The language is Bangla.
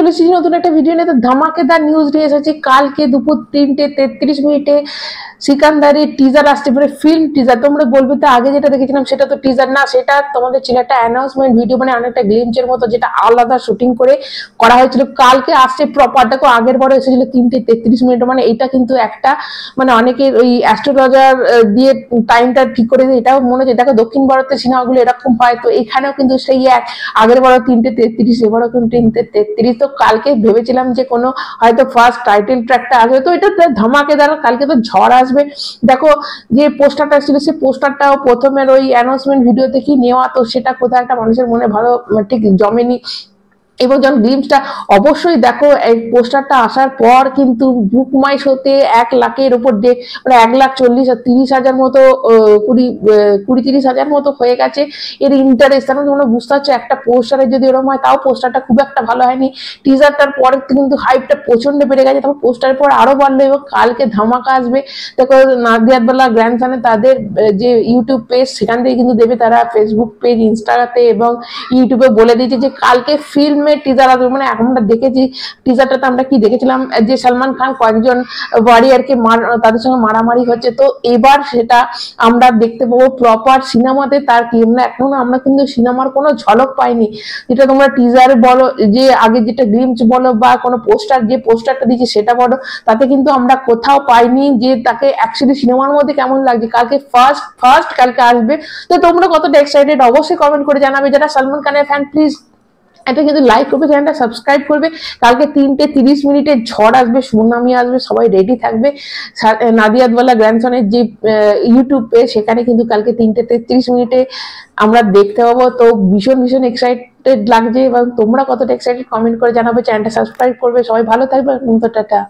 চলে এসেছি নতুন একটা ভিডিও নিয়ে। তো ধামাকেদার নিউজ নিয়ে এসেছি। কালকে দুপুর 3:33 সিকান্দারের টিজার আসতে পারে, ফিল্ম টিজার। তোমরা বলবে তো আগে যেটা দেখেছিলাম সেটা তো টিজার না, সেটা তোমাদের ছিল একটা অ্যানাউন্সমেন্ট ভিডিও, মানে অনেকটা গ্লিমসের মতো, যেটা আলাদা শুটিং করে করা হয়েছিল। কালকে আসছে প্রপার। দেখো আগের বারে এসেছিল 3:33, মানে এটা কিন্তু একটা মানে অনেকের ওই অ্যাস্ট্রোলজার দিয়ে টাইমটা ঠিক করে দিয়ে, এটাও মনে হচ্ছে। দেখো দক্ষিণ ভারতের সিনেমাগুলো এরকম হয়, তো এখানেও কিন্তু সেই এক, আগের বারও 3:33, এবারও কিন্তু 3:33। তো কালকে ভেবেছিলাম যে কোনো হয়তো ফার্স্ট টাইটেল ট্র্যাকটা আসবে, তো এটা ধামাকেদার। কালকে তো ঝড় আসবে। দেখো যে পোস্টারটা ছিল, সেই পোস্টারটাও প্রথমের ওই অ্যানাউন্সমেন্ট ভিডিও থেকেই নেওয়া, তো সেটা কোথাও একটা মানুষের মনে ভালো ঠিক জমেনি। এবং যখন গ্লিমসটা অবশ্যই দেখো, এই পোস্টারটা আসার পর কিন্তু বুক মাই শোতে 1 লাখের উপর মানে 1,40,000-30,000 মতো 20-30,000 মতো হয়ে গেছে এর ইন্টারেস্ট। কারণ তোমরা বুঝতে পারছো একটা পোস্টারে যদি ওরকম হয়, তাও পোস্টারটা খুব একটা ভালো হয়নি। টিজারটার পরে কিন্তু হাইপটা প্রচন্ড বেড়ে গেছে, তারপর পোস্টারের পর আরো বাড়লো। এবং কালকে ধামাকা আসবে। দেখো নাদিয়াদওয়ালা গ্র্যান্ডসনে তাদের যে ইউটিউব পেজ, সেখান থেকে কিন্তু দেবে তারা ফেসবুক পেজ, ইনস্টাতে এবং ইউটিউবে বলে দিয়েছে যে কালকে ফিল্মে টিজার আসবে। মানে এখন আমরা দেখেছি টিজারটাতে আমরা কি দেখেছিলাম, যে সালমান খান কয়েকজন ওয়ারিয়ারকে তাদের সঙ্গে মারামারি হচ্ছে, তো এবার সেটা আমরা দেখতে পাবো প্রপার সিনেমাতে। তার কি এখনো আমরা কিন্তু সিনেমার কোনো ঝলক পাইনি, যেটা তোমরা টিজার বলো, যে আগে যেটা গ্লিমস বলো বা কোনো পোস্টার, যে পোস্টারটা দিচ্ছে সেটা বলো, তাতে কিন্তু আমরা কোথাও পাইনি যে তাকে অ্যাকচুয়ালি সিনেমার মধ্যে কেমন লাগছে। কালকে ফার্স্ট কালকে আসবে। তো তোমরা কতটা এক্সাইটেড অবশ্যই কমেন্ট করে জানাবে। যারা সালমান খানের ফ্যান প্লিজ এটা কিন্তু লাইক করবে, চ্যানেলটা সাবস্ক্রাইব করবে। কালকে 3:30 ঝড় আসবে, সুনামি আসবে, সবাই রেডি থাকবে। নাদিয়াদওয়ালা গ্র্যান্ডসনের যে ইউটিউব পেজ, সেখানে কিন্তু কালকে 3:33 আমরা দেখতে পাবো। তো ভীষণ এক্সাইটেড লাগছে। এবং তোমরা কতটা এক্সাইটেড কমেন্ট করে জানাবে, চ্যানেলটা সাবস্ক্রাইব করবে। সবাই ভালো থাকবে। টাটা।